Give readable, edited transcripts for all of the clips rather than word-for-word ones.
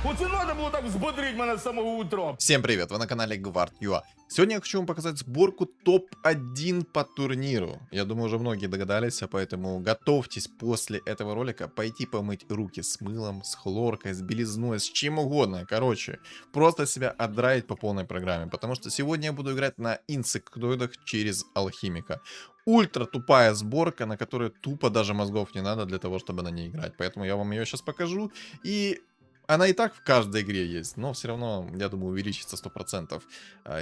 Оце надо було так взбодрить мене з самого утра. Всем привет, вы на канале Гвард.ua. Сегодня я хочу вам показать сборку топ-1 по турниру. Я думаю, уже многие догадались, поэтому готовьтесь после этого ролика пойти помыть руки с мылом, с хлоркой, с белизной, с чем угодно. Короче, просто себя отдраить по полной программе, потому что сегодня я буду играть на инсектоидах через алхимика. Ультра тупая сборка, на которой тупо даже мозгов не надо для того, чтобы на ней играть. Поэтому я вам ее сейчас покажу. И она и так в каждой игре есть, но все равно, я думаю, увеличится 100%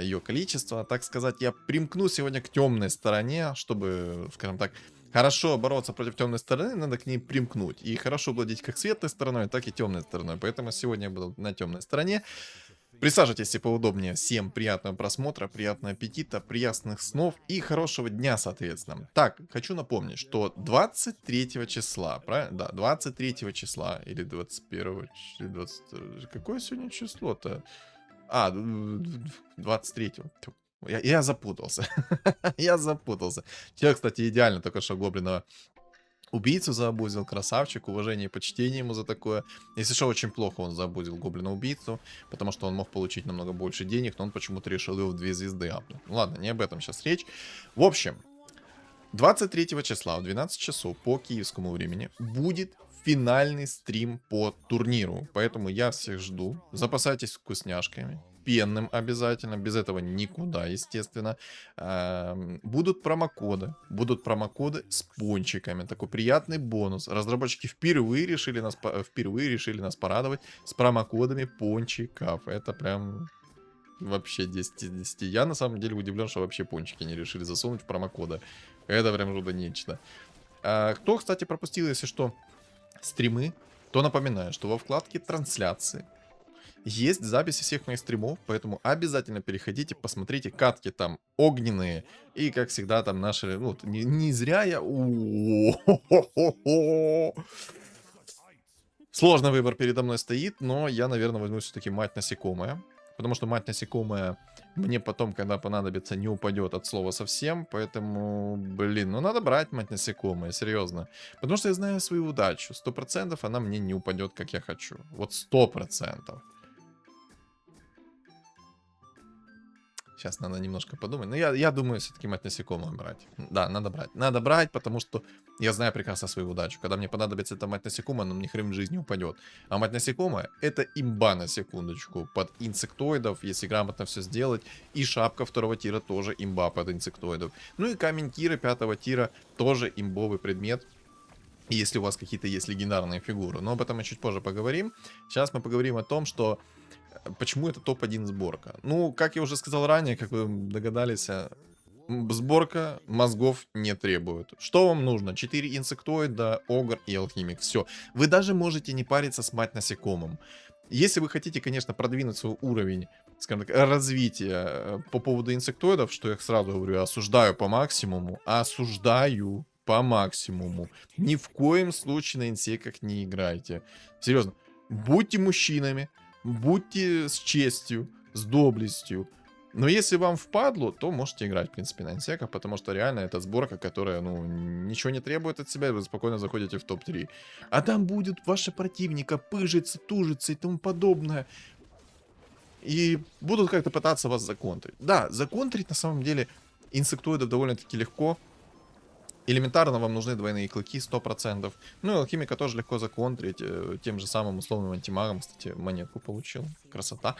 ее количество. Так сказать, я примкну сегодня к темной стороне, чтобы, скажем так, хорошо бороться против темной стороны, надо к ней примкнуть. И хорошо владеть как светлой стороной, так и темной стороной. Поэтому сегодня я буду на темной стороне. Присаживайтесь и поудобнее. Всем приятного просмотра, приятного аппетита, приятных снов и хорошего дня, соответственно. Так, хочу напомнить, что 23 числа, правильно? Да, 23 числа или 21, 20... Какое сегодня число-то? 23. Я запутался. Я запутался. Человек, кстати, идеально только что гоблиного убийцу заобузил, красавчик, уважение и почтение ему за такое. Если что, очень плохо он заобузил гоблина-убийцу, потому что он мог получить намного больше денег, но он почему-то решил его в 2 звезды апнуть. Ну ладно, не об этом сейчас речь. В общем, 23 числа в 12 часов по киевскому времени будет финальный стрим по турниру. Поэтому я всех жду. Запасайтесь вкусняшками. Пенным обязательно, без этого никуда, естественно. Будут промокоды с пончиками, такой приятный бонус. Разработчики впервые решили нас порадовать с промокодами пончиков. Это прям вообще 10 из 10. Я на самом деле удивлен, что вообще пончики не решили засунуть в промокоды. Это прям что-то нечто. Кто, кстати, пропустил, если что, стримы, то напоминаю, что во вкладке трансляции есть записи всех моих стримов, поэтому обязательно переходите, посмотрите, катки там огненные. И, как всегда, там наши... Ну, не зря я... Сложный выбор передо мной стоит, но я, наверное, возьму все-таки мать насекомая. Потому что мать насекомая мне потом, когда понадобится, не упадет от слова совсем. Поэтому, блин, ну надо брать мать насекомая, серьезно. Потому что я знаю свою удачу. 100% она мне не упадет, как я хочу. Вот 100%. Сейчас надо немножко подумать. Но я думаю, все-таки мать насекомую брать. Да, надо брать. Надо брать, потому что я знаю прекрасно свою удачу. Когда мне понадобится эта мать насекомая, она мне хрен в жизни упадет. А мать насекомая — это имба, на секундочку. Под инсектоидов, если грамотно все сделать. И шапка 2-го тира тоже имба под инсектоидов. Ну и камень Киры 5-го тира тоже имбовый предмет. Если у вас какие-то есть легендарные фигуры. Но об этом мы чуть позже поговорим. Сейчас мы поговорим о том, что... Почему это топ-1 сборка? Ну, как я уже сказал ранее, как вы догадались, сборка мозгов не требует. Что вам нужно? 4 инсектоида, огр и алхимик. Все. Вы даже можете не париться с мать насекомым. Если вы хотите, конечно, продвинуть свой уровень, скажем так, развития по поводу инсектоидов, что я сразу говорю, осуждаю по максимуму. Осуждаю по максимуму. Ни в коем случае на инсеках не играйте. Серьезно. Будьте мужчинами. Будьте с честью, с доблестью. Но если вам впадло, то можете играть, в принципе, на инсеках, потому что реально это сборка, которая, ну, ничего не требует от себя, и вы спокойно заходите в топ-3. А там будет ваши противника пыжиться, тужиться и тому подобное. И будут как-то пытаться вас законтрить. Да, законтрить на самом деле инсектоидов довольно-таки легко. Элементарно вам нужны двойные клыки 100%. Ну и алхимика тоже легко законтрить. Тем же самым условным антимагом, кстати, монетку получил. Красота.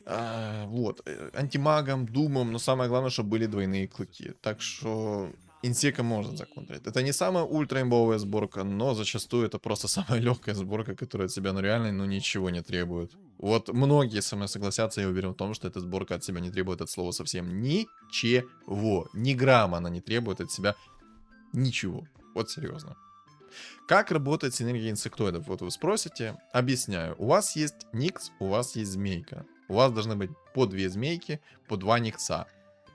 Вот. Антимагом, думом, но самое главное, чтобы были двойные клыки. Так что инсека можно законтрить. Это не самая ультра-имбовая сборка, но зачастую это просто самая легкая сборка, которая от себя, ну реально, ну ничего не требует. Вот многие со мной согласятся, я уверен в том, что эта сборка от себя не требует от слова совсем ничего. Ни грамма она не требует от себя ничего. Вот серьезно. Как работает синергия инсектоидов? Вот вы спросите. Объясняю. У вас есть никс, у вас есть змейка. У вас должны быть по 2 змейки, по 2 никса.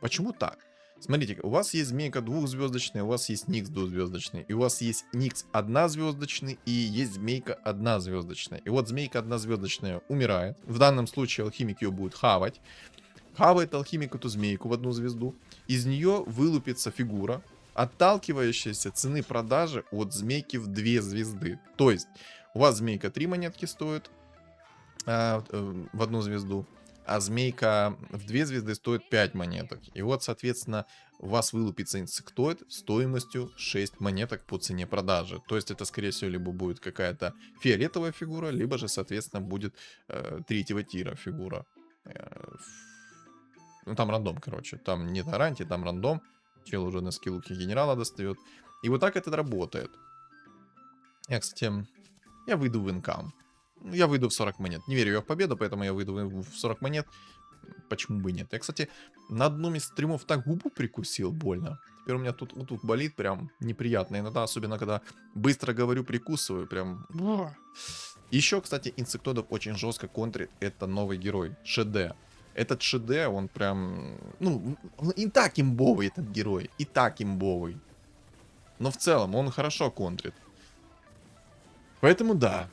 Почему так? Смотрите, у вас есть змейка 2-звездочная, у вас есть никс 2-звездочный, и у вас есть никс 1-звездочный, и есть змейка 1-звездочная. И вот змейка 1-звездочная умирает. В данном случае алхимик ее будет хавать. Хавает алхимик эту змейку в 1 звезду. Из нее вылупится фигура, отталкивающаяся цены продажи от змейки в 2 звезды. То есть у вас змейка 3 монетки стоит, в одну звезду, а змейка в 2 звезды стоит 5 монеток. И вот, соответственно, у вас вылупится инсектоид стоимостью 6 монеток по цене продажи. То есть это, скорее всего, либо будет какая-то фиолетовая фигура, либо же, соответственно, будет 3-го тира фигура. Ну, там рандом, короче. Там не гарантии, там рандом. Чел уже на скиллухе генерала достает. И вот так это работает. Я, кстати, я выйду в инкам. Я выйду в 40 монет. Не верю я в победу, поэтому я выйду в 40 монет. Почему бы и нет? Я, кстати, на одном из стримов так губу прикусил больно. Теперь у меня тут болит прям неприятно. Иногда, особенно когда быстро говорю, прикусываю, прям... Еще, кстати, инсектоидов очень жестко контрит. Это новый герой, ШД. Этот ШД, он прям... Ну, он и так имбовый этот герой. И так имбовый. Но в целом он хорошо контрит. Поэтому да.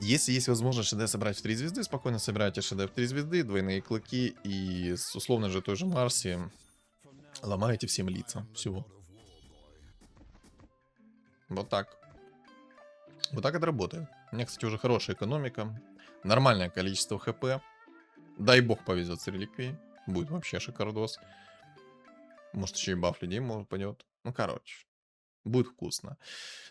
Если есть возможность ШД собрать в 3 звезды, спокойно собирайте ШД в 3 звезды, двойные клыки и с условно же той же Марси ломаете всем лица. Всего. Вот так. Вот так это работает. У меня, кстати, уже хорошая экономика. Нормальное количество хп. Дай бог повезет с реликвией. Будет вообще шикардос. Может еще и баф людей упадет. Ну, короче. Будет вкусно.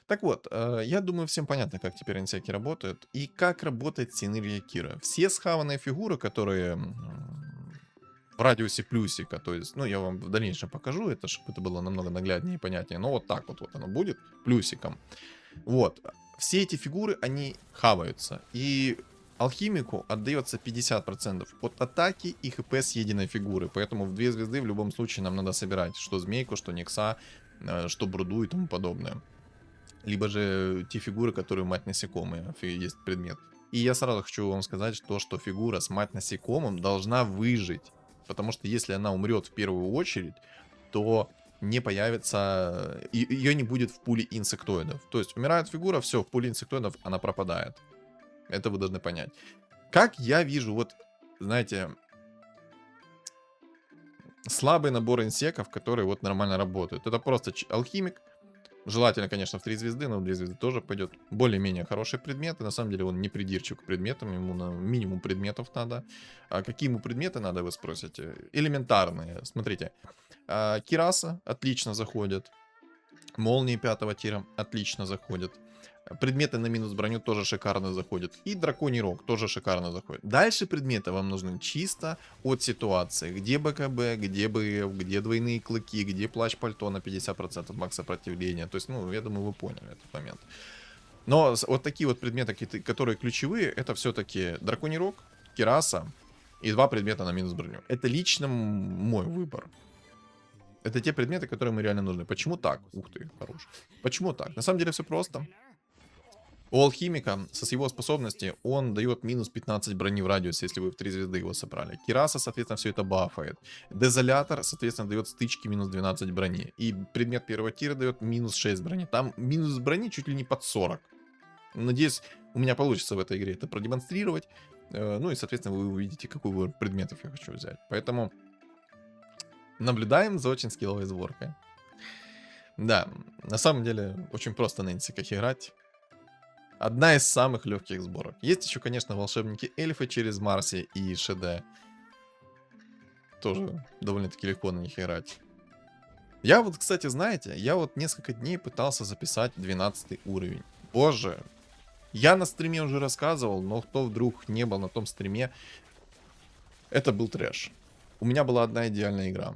Так вот, я думаю, всем понятно, как теперь ансеки работают. И как работает синергия Кира. Все схаванные фигуры, которые в радиусе плюсика, то есть, ну, я вам в дальнейшем покажу, это чтобы это было намного нагляднее и понятнее. Но вот так вот оно будет, плюсиком. Вот. Все эти фигуры, они хаваются. И алхимику отдается 50% от атаки и хп съеденной фигуры. Поэтому в 2 звезды в любом случае нам надо собирать. Что змейку, что Никса, что бруду и тому подобное. Либо же те фигуры, которые мать насекомые. Есть предмет. И я сразу хочу вам сказать, что фигура с мать насекомым должна выжить. Потому что если она умрет в первую очередь, то не появится... Ее не будет в пуле инсектоидов. То есть умирает фигура, все, в пуле инсектоидов она пропадает. Это вы должны понять. Как я вижу, вот, знаете, слабый набор инсеков, которые вот нормально работают. Это просто алхимик. Желательно, конечно, в 3 звезды, но в 2 звезды тоже пойдет. Более-менее хорошие предметы. На самом деле он не придирчив к предметам, ему на минимум предметов надо. А какие ему предметы надо, вы спросите? Элементарные. Смотрите. Кираса отлично заходит. Молнии 5-го тира отлично заходят. Предметы на минус броню тоже шикарно заходят. И драконий рог тоже шикарно заходит. Дальше предметы вам нужны чисто от ситуации. Где БКБ, где БФ, где двойные клыки, где плащ-пальто на 50% макс сопротивления. То есть, ну, я думаю, вы поняли этот момент. Но вот такие вот предметы, которые ключевые, это все-таки драконий рог, кираса и 2 предмета на минус броню. Это лично мой выбор. Это те предметы, которые мы реально нужны. Почему так? Ух ты, хорош. Почему так? На самом деле все просто. У алхимика с его способности он дает минус 15 брони в радиусе, если вы в 3 звезды его собрали. Кираса, соответственно, все это бафает. Дезолятор, соответственно, дает стычки минус 12 брони. И предмет 1-го тира дает минус 6 брони. Там минус брони чуть ли не под 40. Надеюсь, у меня получится в этой игре это продемонстрировать. Ну и, соответственно, вы увидите, какой выбор предметов я хочу взять. Поэтому наблюдаем за очень скилловой сборкой. Да, на самом деле, очень просто на инсиках играть. Одна из самых легких сборок. Есть еще, конечно, волшебники эльфы через Марси и ШД. Тоже довольно-таки легко на них играть. Я вот, кстати, знаете, я вот несколько дней пытался записать 12 уровень. Боже, я на стриме уже рассказывал, но кто вдруг не был на том стриме, это был трэш. У меня была одна идеальная игра.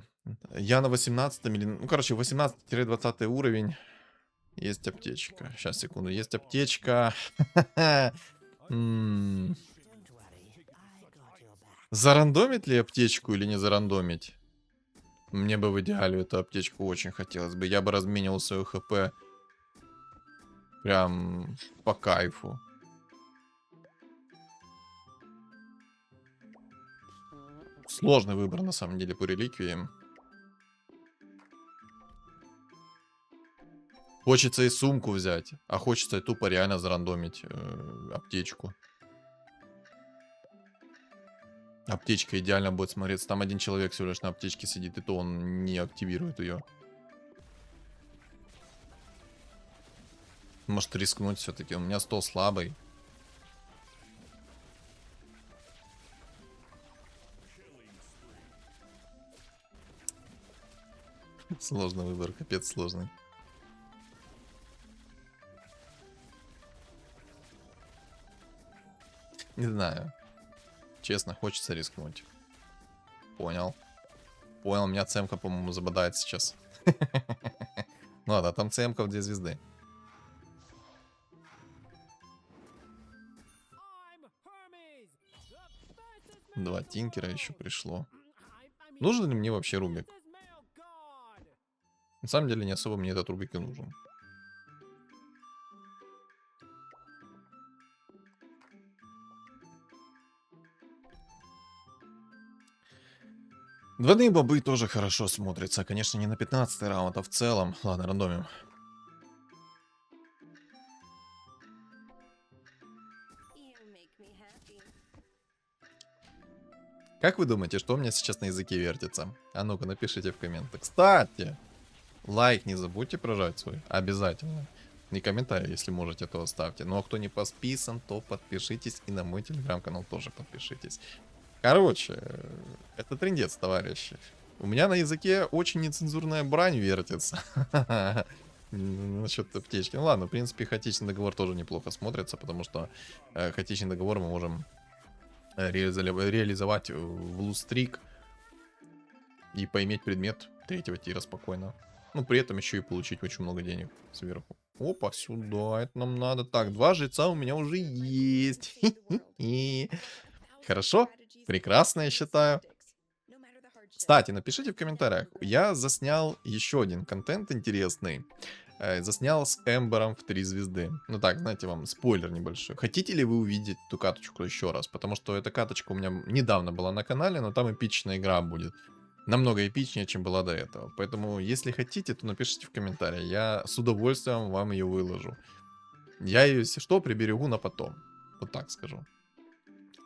Я на 18 или... Ну, короче, 18-20 уровень. Есть аптечка. Сейчас, секунду. Есть аптечка. Зарандомить ли аптечку или не зарандомить? Мне бы в идеале эту аптечку очень хотелось бы. Я бы разменивал свое хп прям по кайфу. Сложный выбор, на самом деле, по реликвиям. Хочется и сумку взять, а хочется и тупо реально зарандомить аптечку. Аптечка идеально будет смотреться. Там один человек всего лишь на аптечке сидит, и то он не активирует ее. Может рискнуть все-таки. У меня стол слабый. Сложный выбор, капец сложный. Не знаю. Честно, хочется рискнуть. Понял. Понял, меня цемка, по-моему, забодает сейчас. Ну ладно, там цемка в 2 звезды. Два тинкера еще пришло. Нужен ли мне вообще Рубик? На самом деле не особо мне этот Рубик и нужен. Двойные бобы тоже хорошо смотрятся. Конечно, не на 15 раунд, а в целом. Ладно, рандомим. Как вы думаете, что у меня сейчас на языке вертится? А ну-ка, напишите в комментах. Кстати, лайк не забудьте прожать свой. Обязательно. И комментарий, если можете, то оставьте. Ну а кто не подписан, то подпишитесь. И на мой телеграм-канал тоже подпишитесь. Короче, это трындец, товарищи. У меня на языке очень нецензурная брань вертится. Насчет аптечки. Ну ладно, в принципе, хаотичный договор тоже неплохо смотрится, потому что хаотичный договор мы можем реализовать в лустрик и поиметь предмет 3-го тира спокойно. Ну, при этом еще и получить очень много денег сверху. Опа, сюда, это нам надо. Так, 2 жреца у меня уже есть. Хорошо, прекрасно, я считаю. Кстати, напишите в комментариях. Я заснял еще один контент интересный. Заснял с Эмбером в 3 звезды. Ну так, знаете, вам спойлер небольшой. Хотите ли вы увидеть эту каточку еще раз? Потому что эта каточка у меня недавно была на канале, но там эпичная игра будет. Намного эпичнее, чем была до этого. Поэтому, если хотите, то напишите в комментариях. Я с удовольствием вам ее выложу. Я ее, если что, приберегу на потом. Вот так скажу.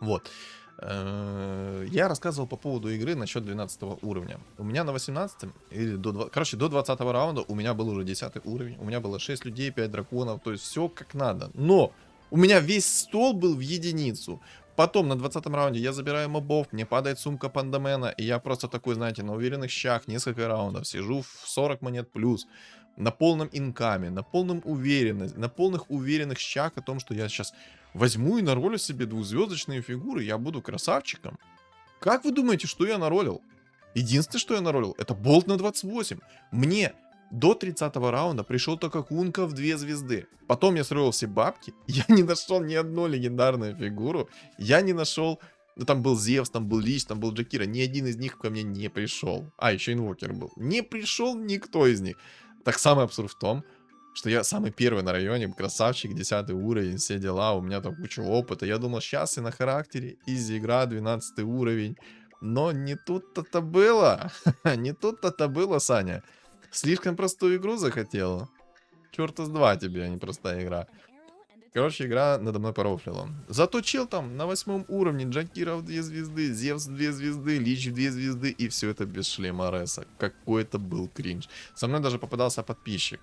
Вот. Я рассказывал по поводу игры насчет 12 уровня. У меня на 18 или короче, до 20 раунда у меня был уже 10 уровень. У меня было 6 людей, 5 драконов. То есть все как надо. Но у меня весь стол был в единицу. Потом на 20 раунде я забираю мобов, мне падает сумка пандамена, и я просто такой, знаете, на уверенных щах несколько раундов сижу в 40 монет плюс, на полном инкаме, на полных уверенных щах о том, что я сейчас возьму и наролю себе 2-звездочные фигуры, я буду красавчиком. Как вы думаете, что я наролил? Единственное, что я наролил, это болт на 28. Мне до 30 раунда пришел только кунка в 2 звезды. Потом я строил все бабки. Я не нашел ни одну легендарную фигуру. Я не нашел... Ну, там был Зевс, там был Лич, там был Джакира. Ни один из них ко мне не пришел. А, еще инвокер был. Не пришел никто из них. Так самый абсурд в том, что я самый первый на районе, красавчик, 10 уровень, все дела, у меня там куча опыта. Я думал, сейчас и на характере, изи игра, 12 уровень. Но не тут-то было. Не тут-то было, Саня. Слишком простую игру захотела. Черта с два тебе, а не простая игра. Короче, игра надо мной порофлила. Зато чел там на 8 уровне, Джакира в 2 звезды, Зевс в 2 звезды, Лич в 2 звезды, и все это без шлема Реса. Какой это был кринж. Со мной даже попадался подписчик.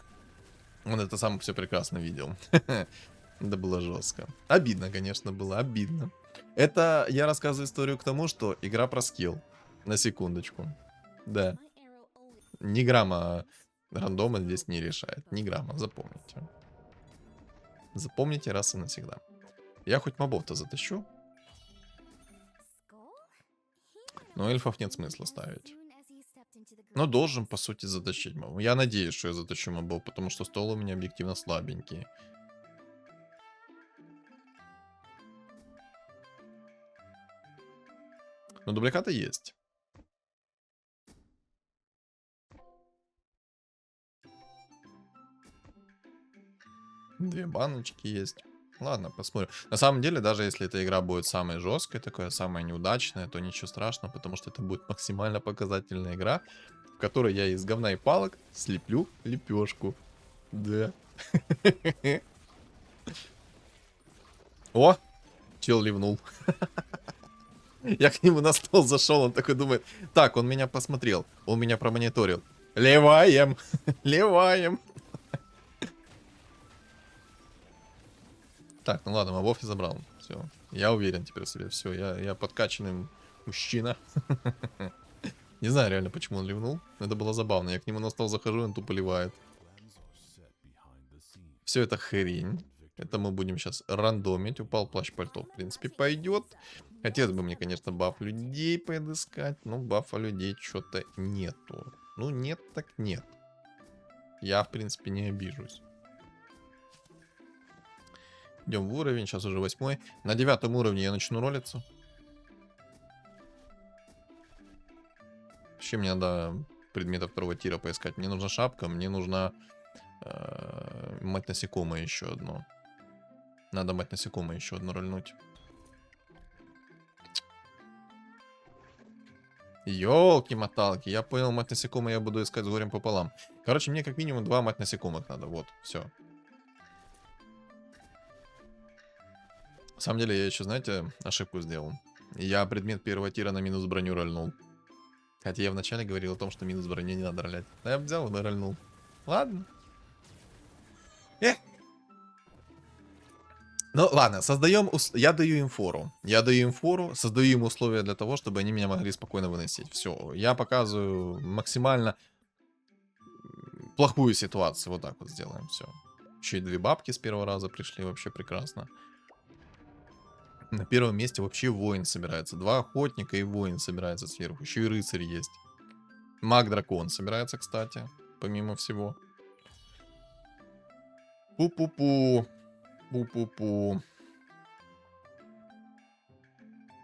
Он это сам все прекрасно видел. Это было жестко. Обидно, конечно, было, обидно. Это я рассказываю историю к тому, что игра про скилл. На секундочку. Да. Ни грамма рандома здесь не решает. Ни грамма, запомните. Запомните раз и навсегда. Я хоть мобов-то затащу. Но эльфов нет смысла ставить. Но должен, по сути, затащить мобов. Я надеюсь, что я затащу мобов, потому что стол у меня объективно слабенький. Но дубликаты есть. Две баночки есть. Ладно, посмотрим. На самом деле, даже если эта игра будет самой жесткой, такая самая неудачная, то ничего страшного, потому что это будет максимально показательная игра, в которой я из говна и палок слеплю лепешку. Да. О! Чел ливнул. Я к нему на стол зашел, он такой думает, так, он меня посмотрел, он меня промониторил. Ливаем! Ливаем! Так, ну ладно, мобов я забрал. Все. Я уверен теперь в себе. Все, я подкачанный мужчина. Не знаю реально, почему он ливнул. Это было забавно. Я к нему на стол захожу, он тупо ливает. Все это хрень. Это мы будем сейчас рандомить. Упал плащ-пальто. В принципе, пойдет. Хотелось бы мне, конечно, баф людей поискать. Но бафа людей что-то нету. Ну, нет так нет. Я, в принципе, не обижусь. Идем в уровень. Сейчас уже 8. На 9 уровне я начну ролиться. Вообще мне надо предметов второго тира поискать. Мне нужна шапка, мне нужна мать насекомое еще одно. Надо мать насекомое еще одно рольнуть. Ёлки-моталки, я понял, мать насекомое я буду искать с горем пополам. Короче, мне как минимум 2 мать насекомых надо, вот, все. На самом деле, я еще, знаете, ошибку сделал. Я предмет первого тира на минус броню рольнул. Хотя я вначале говорил о том, что минус брони не надо ролять. Но я взял и рольнул. Ладно. Ну ладно, создаем... Я даю им фору. Создаю им условия для того, чтобы они меня могли спокойно выносить. Все, я показываю максимально плохую ситуацию. Вот так вот сделаем, все. Еще и 2 бабки с первого раза пришли, вообще прекрасно. На первом месте вообще воин собирается. 2 охотника и воин собирается сверху. Еще и рыцарь есть. Маг-дракон собирается, кстати, помимо всего. Пу-пу-пу. Пу-пу-пу.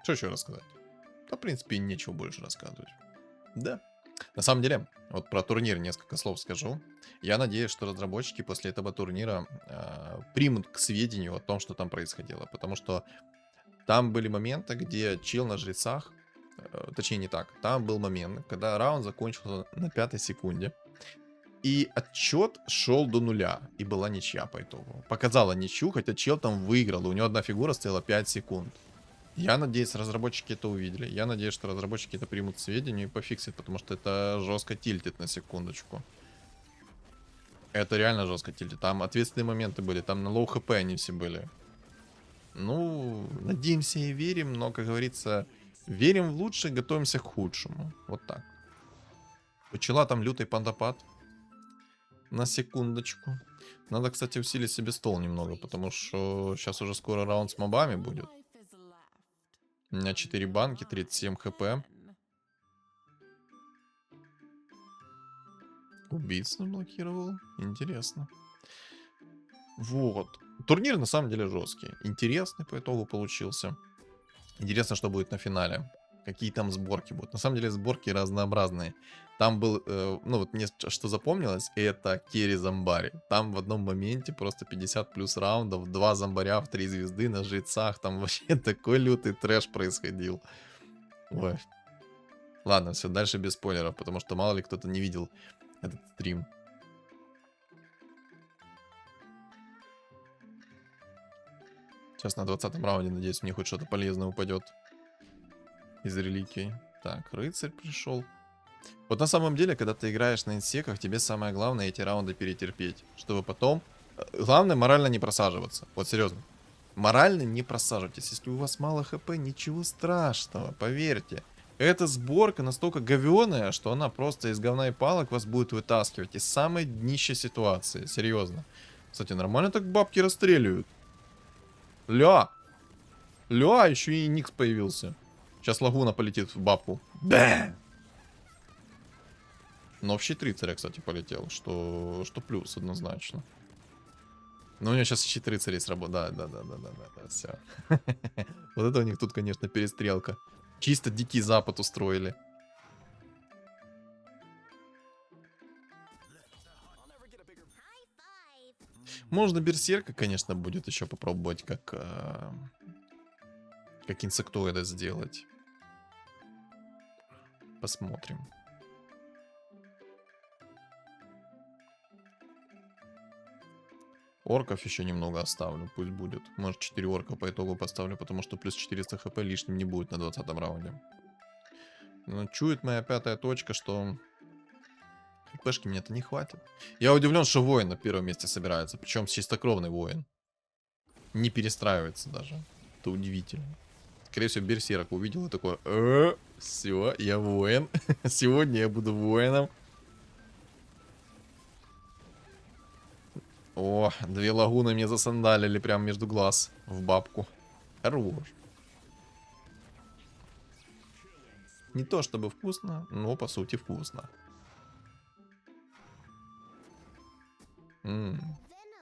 Что еще рассказать? Да, в принципе, нечего больше рассказывать. Да. На самом деле, вот про турнир несколько слов скажу. Я надеюсь, что разработчики после этого турнира примут к сведению о том, что там происходило. Потому что там были моменты, где чел на жрецах, точнее не так, там был момент, когда раунд закончился на 5 секунде. И отчет шел до 0, и была ничья по итогу. Показала ничью, хотя чел там выиграл, у него одна фигура стояла 5 секунд. Я надеюсь, разработчики это увидели. Я надеюсь, что разработчики это примут к сведению и пофиксят, потому что это жестко тильтит на секундочку. Это реально жестко тильтит. Там ответственные моменты были, там на лоу хп они все были. Ну, надеемся и верим, но, как говорится, верим в лучшее, готовимся к худшему. Вот так. У чела там лютый пандапад. На секундочку. Надо, кстати, усилить себе стол немного, потому что сейчас уже скоро раунд с мобами будет. У меня 4 банки, 37 хп. Убийц заблокировал. Интересно. Вот. Турнир на самом деле жесткий. Интересный по итогу получился. Интересно, что будет на финале. Какие там сборки будут. На самом деле сборки разнообразные. Там был, ну вот мне что запомнилось, это керри зомбари. Там в одном моменте просто 50 плюс раундов, 2 зомбаря в 3 звезды на жрецах. Там вообще такой лютый трэш происходил. Ой. Ладно, все, дальше без спойлеров, потому что мало ли кто-то не видел этот стрим. Сейчас на 20-м раунде, надеюсь, мне хоть что-то полезное упадет из реликвий. Так, рыцарь пришел. Вот на самом деле, когда ты играешь на инсеках, тебе самое главное эти раунды перетерпеть, чтобы потом... Главное морально не просаживаться. Вот серьезно. Морально не просаживайтесь. Если у вас мало хп, ничего страшного, поверьте. Эта сборка настолько говёная, что она просто из говна и палок вас будет вытаскивать из самой днищей ситуации. Серьезно. Кстати, нормально так бабки расстреливают. Ля! Ля, еще и Никс появился. Сейчас лагуна полетит в бабку. Бэ! Но в щит рыцаря, кстати, полетел, что плюс однозначно. Но у него сейчас щит рыцарей сработал. Да, все. Вот это у них тут, конечно, перестрелка. Чисто дикий запад устроили. Можно берсерка, конечно, будет еще попробовать как инсектоида сделать. Посмотрим. Орков еще немного оставлю, пусть будет. Может 4 орка по итогу поставлю, потому что плюс 400 хп лишним не будет на 20-м раунде. Но чует моя 5-я точка, что хпшки мне-то не хватит. Я удивлен, что воин на первом месте собирается, причем чистокровный воин. Не перестраивается даже. Это удивительно. скорее всего, берсерк увидел и такой, все, я воин. Сегодня я буду воином. О, 2 лагуны мне засандалили прямо между глаз в бабку. Хорош. Не то чтобы вкусно, но по сути вкусно.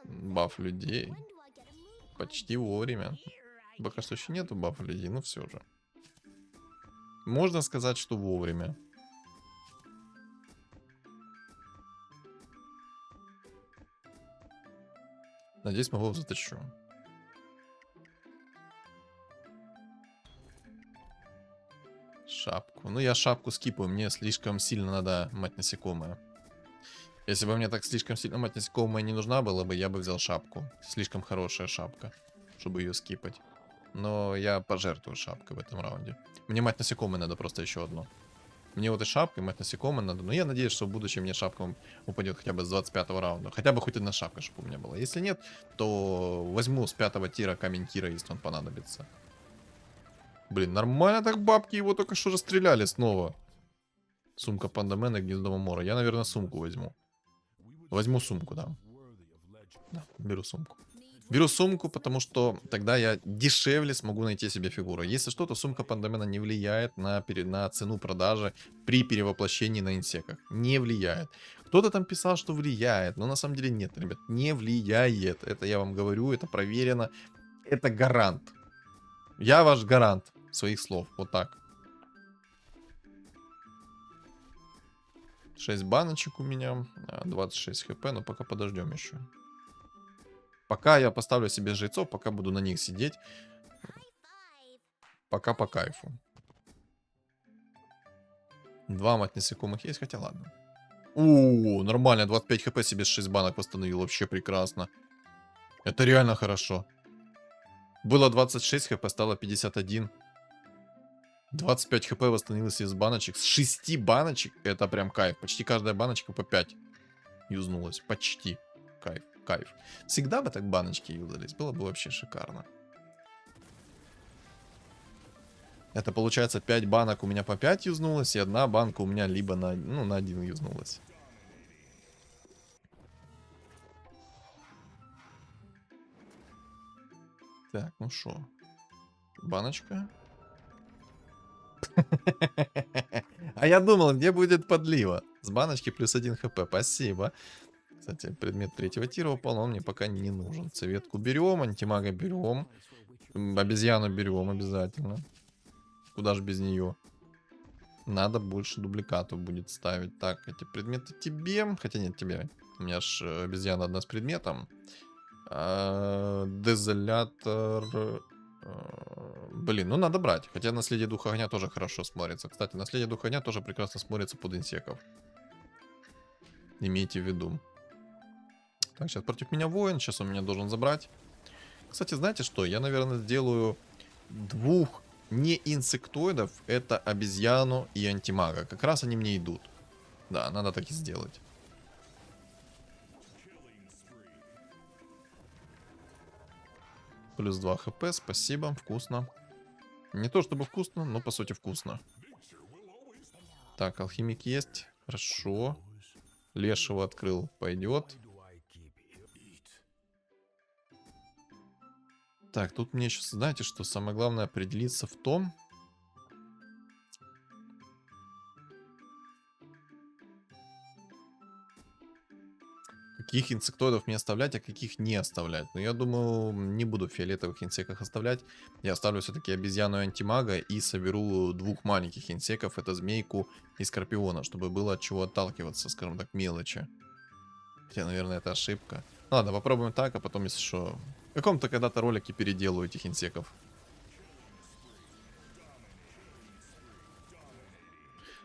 Баф людей. Почти вовремя. Пока что еще нету бафа людей, но все же. Можно сказать, что вовремя. Надеюсь, мы его затащу. Шапку. Ну, я шапку скипаю. Мне слишком сильно надо мать насекомое. Если бы мне так слишком сильно мать насекомое не нужна была бы, я бы взял шапку. Слишком хорошая шапка, чтобы ее скипать. Но я пожертвую шапкой в этом раунде. Мне мать насекомое надо просто еще одно. Мне вот и шапка, и мать насекомое надо. Но я надеюсь, что в будущем мне шапка упадет хотя бы с 25 раунда. Хотя бы хоть одна шапка, чтобы у меня была. Если нет, то возьму с 5 тира камень Кира, если он понадобится. Блин, нормально так бабки его только что расстреляли снова. Сумка Пандамена и Гнездо Мора. Я, наверное, сумку возьму. Возьму сумку, да. Да, беру сумку. Беру сумку, потому что тогда я дешевле смогу найти себе фигуру. Если что, то сумка Пандамена не влияет на цену продажи при перевоплощении на инсеках. Не влияет. Кто-то там писал, что влияет, но на самом деле нет, ребят, не влияет. Это я вам говорю, это проверено. Это гарант. Я ваш гарант своих слов. Вот так. 6 баночек у меня, 26 хп, но пока подождем еще. Пока я поставлю себе жрецов, пока буду на них сидеть. Пока по кайфу. 2 мать насекомых есть, хотя ладно. О, нормально, 25 хп себе с 6 банок восстановил, вообще прекрасно. Это реально хорошо. Было 26 хп, стало 51. 25 хп восстановилось из баночек. С 6 баночек это прям кайф. Почти каждая баночка по 5 юзнулась. Почти. Кайф, кайф. Всегда бы так баночки юзались. Было бы вообще шикарно. Это получается 5 банок у меня по 5 юзнулась. И 1 банка у меня либо на, ну, на 1 юзнулась. Так, ну шо. Баночка. А я думал, где будет подлива. С баночки плюс 1 хп. Спасибо. Кстати, предмет 3-го тира упал, но он мне пока не нужен. Цветку берем, антимага берем. Обезьяну берем обязательно. Куда же без нее? Надо больше дубликатов будет ставить. Так, эти предметы тебе. Хотя нет, тебе. У меня ж обезьяна одна с предметом. Дезолятор. Блин, ну надо брать. Хотя наследие духа огня тоже хорошо смотрится. Кстати, наследие духа огня тоже прекрасно смотрится под инсеков. Имейте в виду. Так, сейчас против меня воин. Сейчас он меня должен забрать. Кстати, знаете что? Я, наверное, сделаю 2 не инсектоидов. Это обезьяну и антимага. Как раз они мне идут. Да, надо так и сделать. Плюс 2 хп, спасибо, вкусно. Не то чтобы вкусно, но по сути вкусно. Так, алхимик есть, хорошо. Лешего открыл, пойдет. Так, тут мне сейчас, знаете что, самое главное определиться в том... Каких инсектоидов мне оставлять, а каких не оставлять. Но я думаю, не буду в фиолетовых инсеках оставлять. Я оставлю все-таки обезьяну и антимага и соберу 2 маленьких инсеков. Это змейку и скорпиона, чтобы было от чего отталкиваться, скажем так, мелочи. Хотя, наверное, это ошибка. Ну, ладно, попробуем так, а потом, если что, в каком-то когда-то ролике переделаю этих инсеков.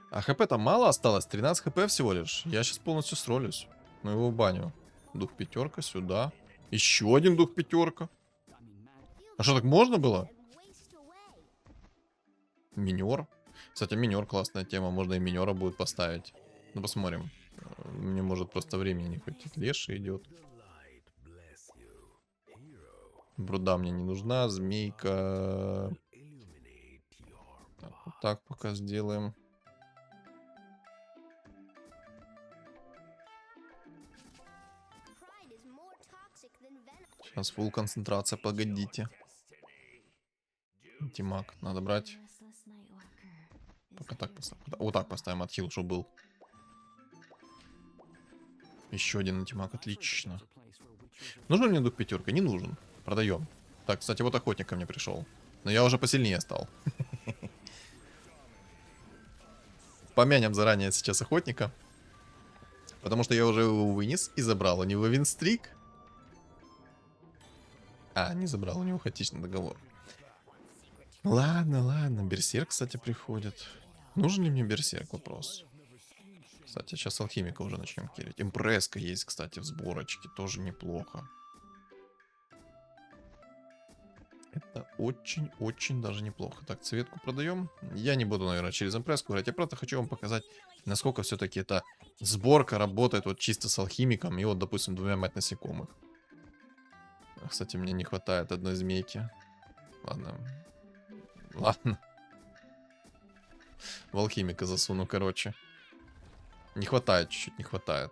А хп там мало осталось, 13 хп всего лишь. Я сейчас полностью сролюсь. Ну его в баню. Дух 5 сюда. Еще один дух 5. А что, так можно было? Минер. Кстати, минер классная тема. Можно и минера будет поставить. Ну, посмотрим. Мне может просто времени не хватит. Леша идет. Бруда мне не нужна. Змейка. так пока сделаем. Сейчас фулл концентрация, погодите. Антимаг надо брать. Пока так поставим. Вот так поставим отхил, чтобы был. Еще один антимаг, отлично. Нужен мне дух пятерка? Не нужен. Продаем. Так, кстати, вот охотник ко мне пришел. Но я уже посильнее стал. Помянем заранее сейчас охотника. Потому что я уже его вынес и забрал у него винстрик. А, не забрал у него хаотичный договор. Ладно, ладно. Берсерк, кстати, приходит. Нужен ли мне берсерк? Вопрос. Кстати, сейчас алхимика уже начнем кирить. Импресска есть, кстати, в сборочке. Тоже неплохо. Это очень-очень даже неплохо. Так, цветку продаем. Я не буду, наверное, через импресску играть. Я просто хочу вам показать, насколько все-таки эта сборка работает вот чисто с алхимиком и вот, допустим, двумя мать насекомых. Кстати, мне не хватает одной змейки. Ладно. Ладно. В алхимика засуну, короче. Не хватает, чуть-чуть не хватает.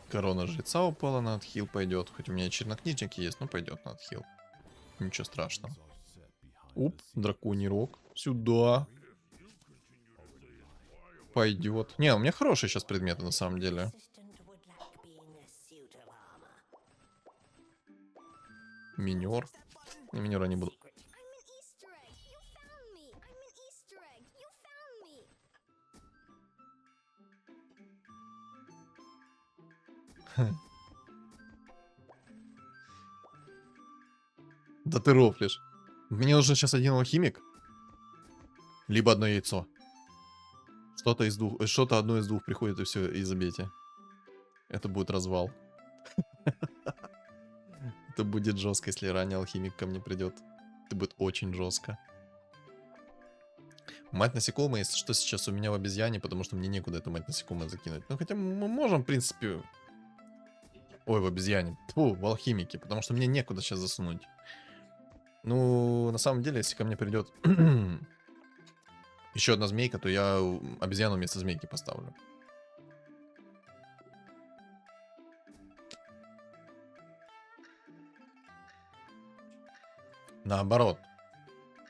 Корона жреца упала, на отхил пойдет. Хоть у меня и чернокнижник есть, но пойдет на отхил. Ничего страшного. Уп, драконий рог. Сюда. Пойдет. Не, у меня хорошие сейчас предметы на самом деле. Минер. Не, минера не буду. Да ты рофлишь. Мне нужен сейчас один алхимик. Либо одно яйцо. Что-то из двух. Что-то одно из двух приходит и все, и забейте. Это будет развал. Это будет жестко, если ранний алхимик ко мне придет. Это будет очень жестко. Мать насекомая, если что, сейчас у меня в обезьяне, потому что мне некуда эту мать насекомое закинуть. Ну, хотя мы можем, в принципе... Ой, в обезьяне. Тьфу, в алхимике, потому что мне некуда сейчас засунуть. Ну, на самом деле, если ко мне придет еще одна змейка, то я обезьяну вместо змейки поставлю. Наоборот.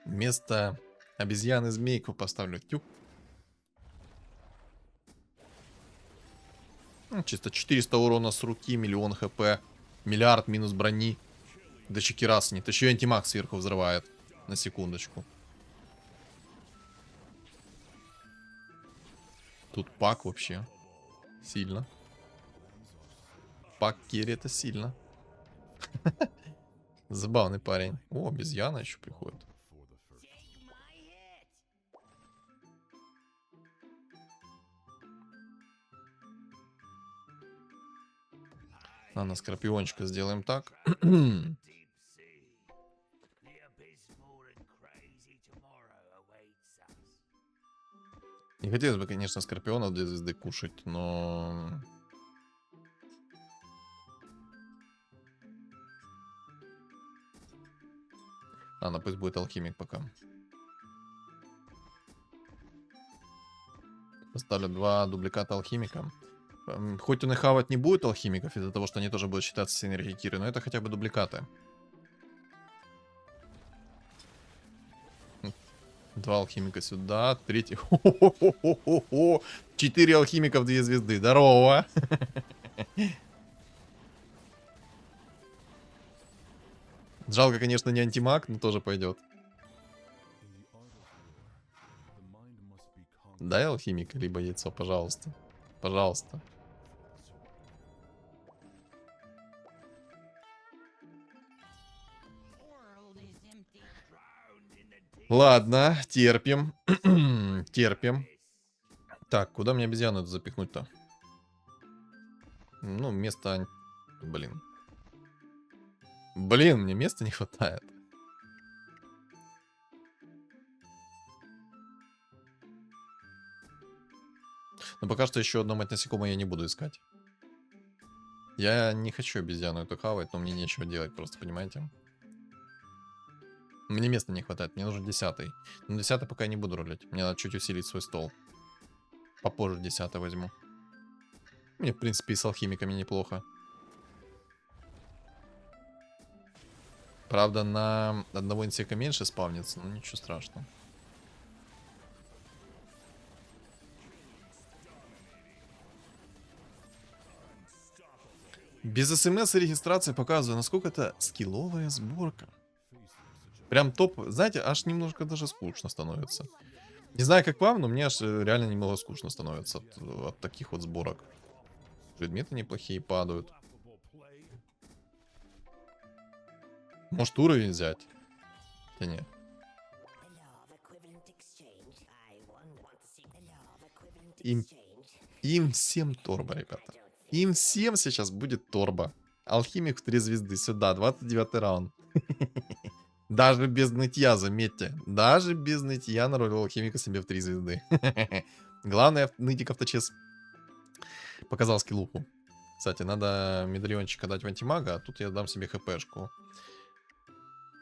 Вместо обезьяны змейку поставлю. Тю. Ну, чисто 400 урона с руки, миллион хп, миллиард минус брони. Да раз нет. Еще и антимаг сверху взрывает. На секундочку. Тут пак вообще. Сильно. Пак керри это сильно. Забавный парень. О, обезьяна еще приходит. На скорпиончика сделаем так. Не хотелось бы, конечно, скорпионов для звезды кушать, но... Ладно, пусть будет алхимик пока. Поставлю 2 дубликата алхимика. Хоть он и хавать не будет алхимиков из-за того, что они тоже будут считаться синергией Киры, но это хотя бы дубликаты. 2 алхимика сюда, 3. 4 алхимика в 2 звезды. Здорово! Жалко, конечно, не антимаг, но тоже пойдет. Дай алхимика, либо яйцо, пожалуйста. Пожалуйста. Ладно, терпим. Терпим. Так, куда мне обезьяну эту запихнуть-то? Ну, место... Блин. Блин, мне места не хватает. Но пока что еще одно мать насекомое я не буду искать. Я не хочу обезьяну эту хавать, но мне нечего делать просто, понимаете? Мне места не хватает, мне нужен 10-й. Но 10-й пока я не буду рулить. Мне надо чуть усилить свой стол. Попозже 10-й возьму. Мне, в принципе, и с алхимиками неплохо. Правда, на одного инсека меньше спавнится, но ничего страшного. Без смс и регистрации показываю, насколько это скилловая сборка. Прям топ. Знаете, аж немножко даже скучно становится. Не знаю, как вам, но мне аж реально немного скучно становится от таких вот сборок. Предметы неплохие падают. Может, уровень взять? Да не. Им, им всем торба, ребята. Им всем сейчас будет торба. Алхимик в 3 звезды сюда, 29 раунд. Даже без нытья, заметьте. Даже без нытья наролил алхимика себе в 3 звезды. Главное, нытик авточес показал скиллуху. Кстати, надо медальончика дать в антимага, а тут я дам себе хпшку.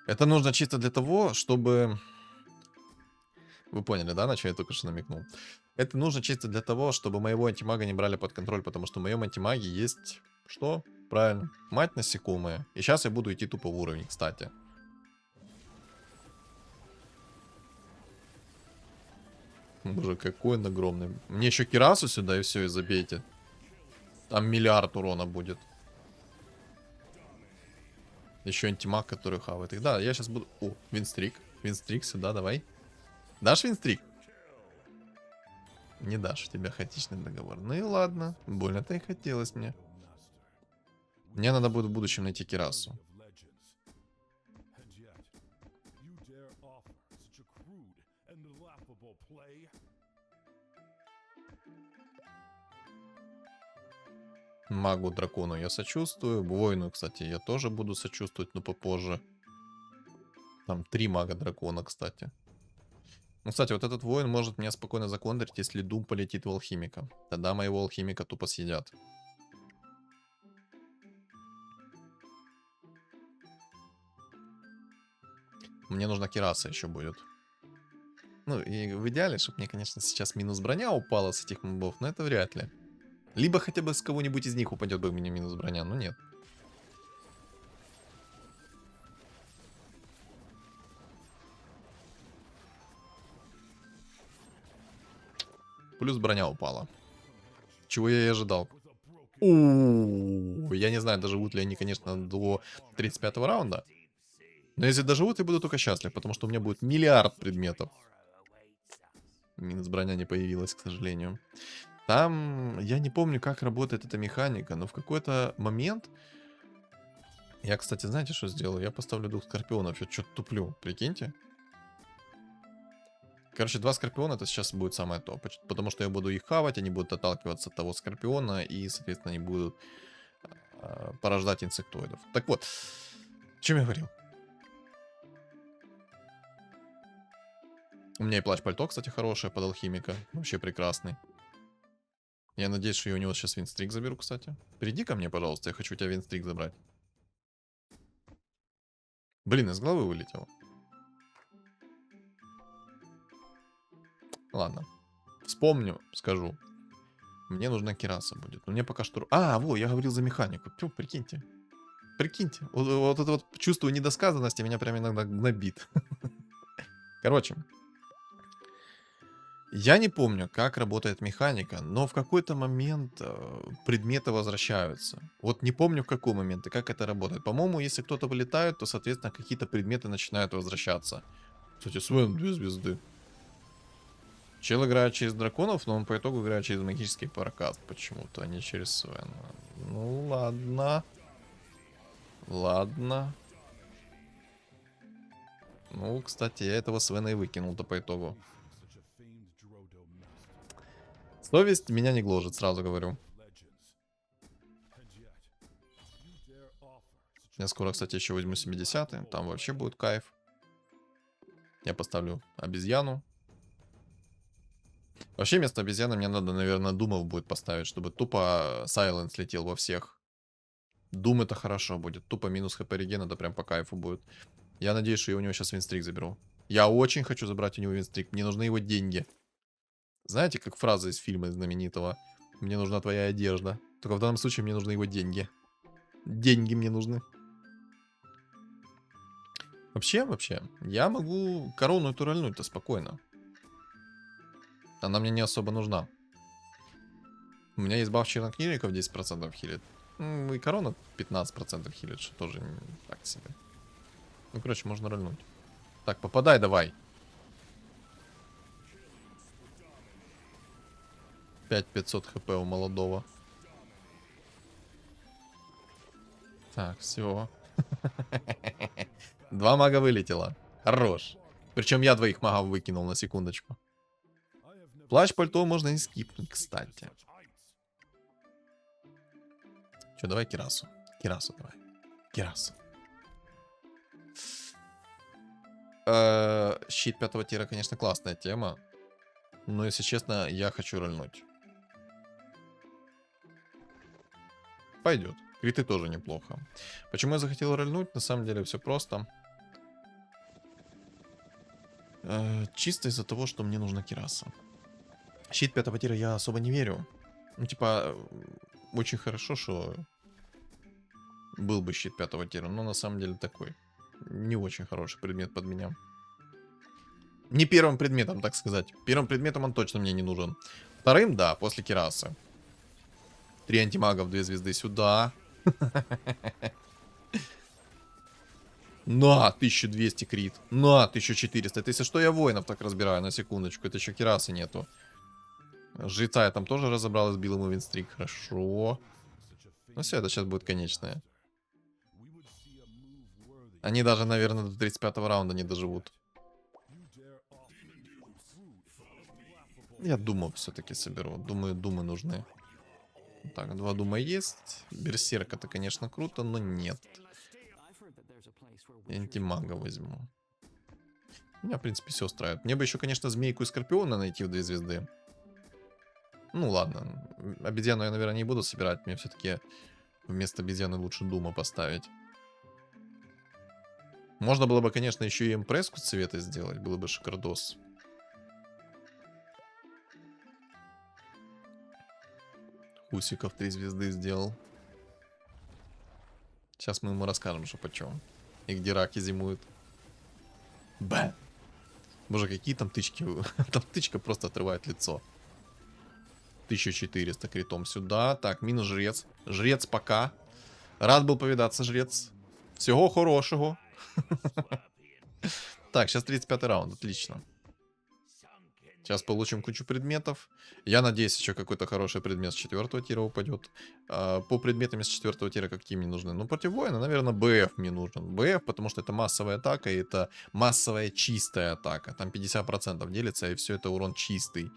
Это нужно чисто для того, чтобы... Вы поняли, да, на что я только что намекнул? Это нужно чисто для того, чтобы моего антимага не брали под контроль, потому что в моем антимаге есть... Что? Правильно. Мать насекомая. И сейчас я буду идти тупо в уровень, кстати. Боже, какой он огромный. Мне еще кирасу сюда и все, и забейте. Там миллиард урона будет. Еще антимаг, который хавает их. Да, я сейчас буду... О, винстрик. Винстрик сюда, давай. Дашь винстрик? Не дашь, у тебя хаотичный договор. Ну и ладно. Больно-то и хотелось мне. Мне надо будет в будущем найти кирасу. Магу дракону я сочувствую. Воину, кстати, я тоже буду сочувствовать, но попозже. Там 3 мага дракона, кстати. Ну, кстати, вот этот воин может меня спокойно законтрить, если Дум полетит в алхимика. Тогда моего алхимика тупо съедят. Мне нужна кираса еще будет. Ну, и в идеале, чтобы мне, конечно, сейчас минус броня упала с этих мобов, но это вряд ли. Либо хотя бы с кого-нибудь из них упадет бы мне минус броня, но нет. Плюс броня упала. Чего я и ожидал. Я не знаю, доживут ли они, конечно, до 35-го раунда. Но если доживут, я буду только счастлив, потому что у меня будет миллиард предметов. Минус броня не появилась, к сожалению. Там, я не помню, как работает эта механика, но в какой-то момент... Я, кстати, знаете, что сделаю? Я поставлю 2 скорпионов, я что-то туплю, прикиньте. Короче, 2 скорпиона это сейчас будет самое топ. Потому что я буду их хавать, они будут отталкиваться от того скорпиона, и, соответственно, они будут порождать инсектоидов. Так вот, о чем я говорил? У меня и плащ-пальто, кстати, хорошее под алхимика. Вообще прекрасный. Я надеюсь, что я у него сейчас винстрик заберу, кстати. Приди ко мне, пожалуйста, я хочу у тебя винстрик забрать. Блин, из головы вылетело. Ладно. Вспомню, скажу. Мне нужна кираса будет. Но мне пока что... А, во, я говорил за механику. Тьфу, прикиньте. Прикиньте. Вот это вот чувство недосказанности меня прям иногда набит. Короче. Я не помню, как работает механика, но в какой-то момент предметы возвращаются. Вот не помню, в какой момент и как это работает. По-моему, если кто-то вылетает, то, соответственно, какие-то предметы начинают возвращаться. Кстати, Свен 2 звезды. Чел играет через драконов, но он по итогу играет через магический паракаст почему-то, а не через Свена. Ну, ладно. Ладно. Ну, кстати, я этого Свена и выкинул-то по итогу. Совесть меня не гложет, сразу говорю. Я скоро, кстати, еще возьму 70-й. Там вообще будет кайф. Я поставлю обезьяну. Вообще вместо обезьяны мне надо, наверное, думов будет поставить, чтобы тупо Сайленс летел во всех. Дум это хорошо будет. Тупо минус хп реген, это прям по кайфу будет. Я надеюсь, что я у него сейчас винстрик заберу. Я очень хочу забрать у него винстрик. Мне нужны его деньги. Знаете, как фраза из фильма знаменитого? Мне нужна твоя одежда. Только в данном случае мне нужны его деньги. Деньги мне нужны. Вообще, я могу корону эту рольнуть-то спокойно. Она мне не особо нужна. У меня есть баф чернокнижников 10% хилит. И корона 15% хилит, что тоже так себе. Ну, короче, можно рольнуть. Так, попадай давай. 5500 хп у молодого. Так, все. 2 мага вылетело. Хорош. Причем я 2 магов выкинул на секундочку. Плащ-пальто можно и скипнуть, кстати. Че, давай Кирасу. Кирасу давай. Кирасу. Щит 5-го тира, конечно, классная тема. Но, если честно, я хочу рольнуть. Пойдет. Криты тоже неплохо. Почему я захотел рольнуть? На самом деле все просто. Чисто из-за того, что мне нужна Кираса. Щит 5-го тира я особо не верю. Ну, типа, очень хорошо, что был бы щит 5-го тира, но на самом деле такой. Не очень хороший предмет под меня. Не первым предметом, так сказать. Первым предметом он точно мне не нужен. Вторым, да, после Кирасы. 3 антимагов, 2 звезды сюда. На, 1200 крит. На, 1400. Это если что, я воинов так разбираю, на секундочку. Это еще Кирасы нету. Жреца я там тоже разобрал и сбил ему винстрик. Хорошо. Ну все, это сейчас будет конечное. Они даже, наверное, до 35-го раунда не доживут. Я думаю, все-таки соберу. Думаю, думы нужны. Так, 2 дума есть. Берсерк это, конечно, круто, но нет. Антимага возьму. Меня, в принципе, все устраивает. Мне бы еще, конечно, змейку и скорпиона найти в 2 звезды. Ну ладно. Обезьяну я, наверное, не буду собирать. Мне все-таки вместо обезьяны лучше дума поставить. Можно было бы, конечно, еще и импресску цвета сделать. Было бы шикардос. Хусиков 3 звезды сделал. Сейчас мы ему расскажем, что почем. И где раки зимуют. Б. Боже, какие там тычки. Там тычка просто отрывает лицо. 1400 критом сюда. Так, минус жрец. Жрец пока. Рад был повидаться, жрец. Всего хорошего. Так, сейчас 35-й раунд. Отлично. Сейчас получим кучу предметов. Я надеюсь, еще какой-то хороший предмет с 4-го тира упадет. По предметам с 4-го тира какие мне нужны? Ну, против воина, наверное, БФ мне нужен. БФ, потому что это массовая атака, и это массовая чистая атака. Там 50% делится, и все это урон чистый.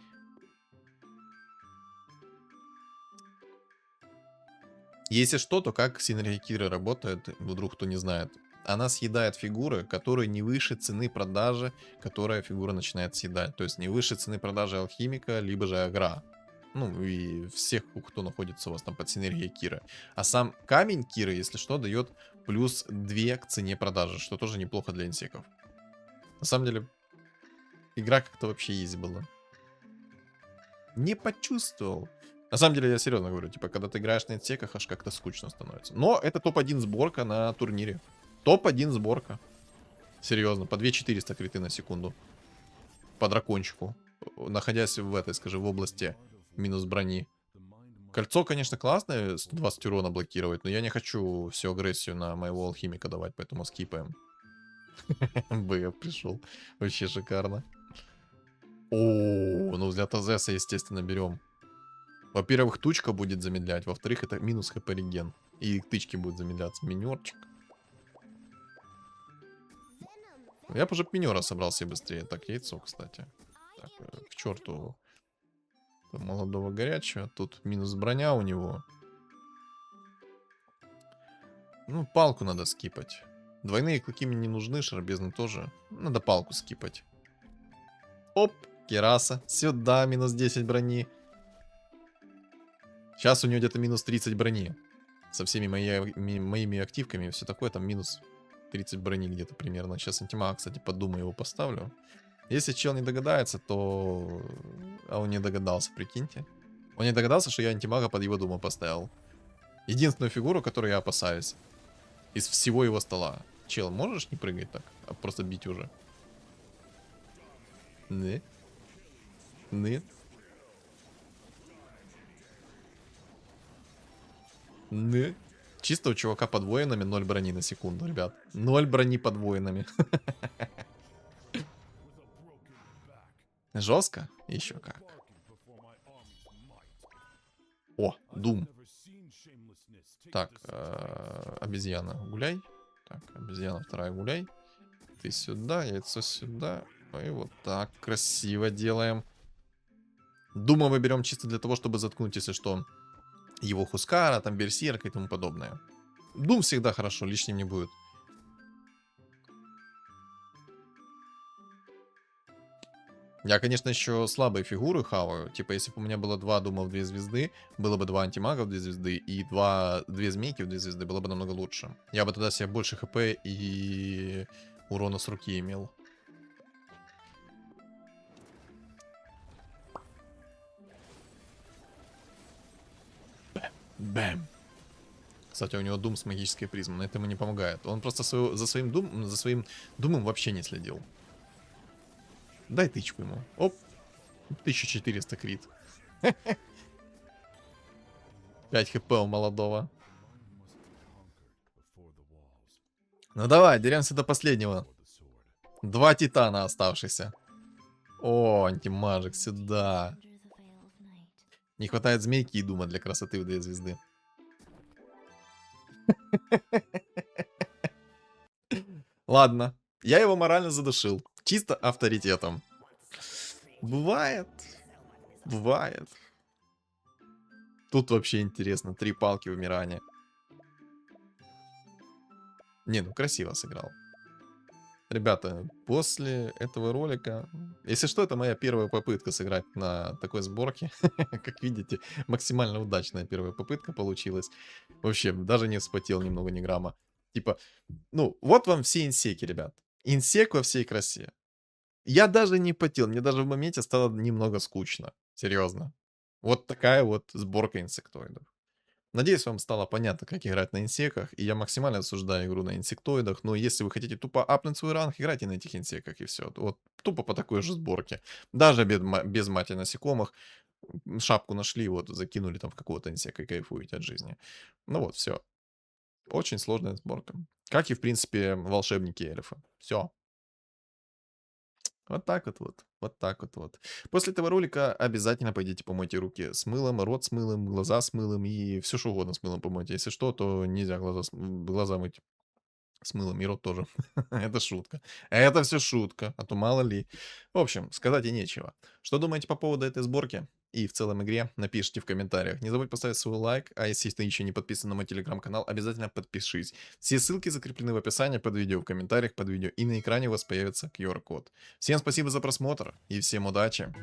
Если что, то как синергия Киры работает, вдруг кто не знает. Она съедает фигуры, которые не выше цены продажи, которая фигура начинает съедать. То есть не выше цены продажи алхимика, либо же агра. Ну и всех, кто находится у вас там под синергией Киры. А сам камень Киры, если что, дает плюс 2 к цене продажи, что тоже неплохо для инсеков. На самом деле, игра как-то вообще изи была. Не почувствовал. На самом деле, я серьезно говорю, типа, когда ты играешь на инсеках, аж как-то скучно становится. Но это топ-1 сборка на турнире. Топ-1 сборка. Серьезно, по 2400 криты на секунду. По дракончику. Находясь в этой, скажи, в области минус брони. Кольцо, конечно, классное, 120 урона блокировать, но я не хочу всю агрессию на моего алхимика давать, поэтому скипаем. БФ пришел. Вообще шикарно. О, ну для Тазеса, естественно, берем. Во-первых, тучка будет замедлять. Во-вторых, это минус хп реген. И тычки будут замедляться. Минерчик. Я бы уже минера собрал себе быстрее. Так, яйцо, кстати. Так, к черту. Молодого горячего. Тут минус броня у него. Ну, палку надо скипать. Двойные клыки мне не нужны, шарбезны тоже. Надо палку скипать. Оп, Кираса. Сюда, минус 10 брони. Сейчас у него где-то минус 30 брони. со всеми моими активками и все такое, там минус 30 брони где-то примерно. Сейчас антимага, кстати, подумаю, его поставлю. Если чел не догадается, то... А он не догадался, прикиньте. Он не догадался, что я антимага под его думу поставил. Единственную фигуру, которую я опасаюсь из всего его стола. Чел, можешь не прыгать так, а просто бить уже? Нет. Нет. Нет. Чисто у чувака под воинами 0 брони на секунду, ребят. 0 брони под воинами. Жестко? Еще как. О, Дум. Так, обезьяна, гуляй. Так, обезьяна вторая, гуляй. Ты сюда, яйцо сюда. И вот так красиво делаем. Дума мы берем чисто для того, чтобы заткнуть, если что, его Хускара, там Берсерка и тому подобное. Дум всегда хорошо, лишним не будет. Я, конечно, еще слабые фигуры хаваю. Типа, если бы у меня было 2 Дума в 2 звезды, было бы 2 антимага в 2 звезды и 2 змейки в 2 звезды, было бы намного лучше. Я бы тогда себе больше хп и урона с руки имел. Бэм. Кстати, у него Дум с магической призмой, но это ему не помогает. Он просто за своим Думом вообще не следил. Дай тычку ему. Оп. 1400 крит. 5 хп у молодого. Ну давай, деремся до последнего. 2 титана оставшихся. О, антимажик сюда. Не хватает змейки и Дума для красоты в 2 звезды. Ладно, я его морально задушил. Чисто авторитетом. Бывает. Бывает. Тут вообще интересно. 3 палки вымирания. Не, ну красиво сыграл. Ребята, после этого ролика... Если что, это моя первая попытка сыграть на такой сборке. Как видите, максимально удачная первая попытка получилась. Вообще, даже не вспотел немного ни грамма. Типа, ну, вот вам все инсеки, ребят. Инсек во всей красе. Я даже не потел, мне даже в моменте стало немного скучно. Серьезно. Вот такая вот сборка инсектоидов. Надеюсь, вам стало понятно, как играть на инсеках, и я максимально осуждаю игру на инсектоидах, но если вы хотите тупо апнуть свой ранг, играйте на этих инсеках и все. Вот тупо по такой же сборке. Даже без мати насекомых. Шапку нашли, вот, закинули там в какого-то инсека и кайфуете от жизни. Ну вот, все. Очень сложная сборка. Как и, в принципе, волшебники эльфа. Все. Вот так вот, вот. Вот так вот, вот. После этого ролика обязательно пойдите помойте руки с мылом, рот с мылом, глаза с мылом и все что угодно с мылом помойте. Если что, то нельзя глаза мыть с мылом и рот тоже. Это шутка. Это все шутка, а то мало ли. В общем, сказать и нечего. Что думаете по поводу этой сборки и в целом игре, напишите в комментариях. Не забудь поставить свой лайк, а если ты еще не подписан на мой телеграм-канал, обязательно подпишись. Все ссылки закреплены в описании под видео, в комментариях под видео, и на экране у вас появится QR-код. Всем спасибо за просмотр и всем удачи!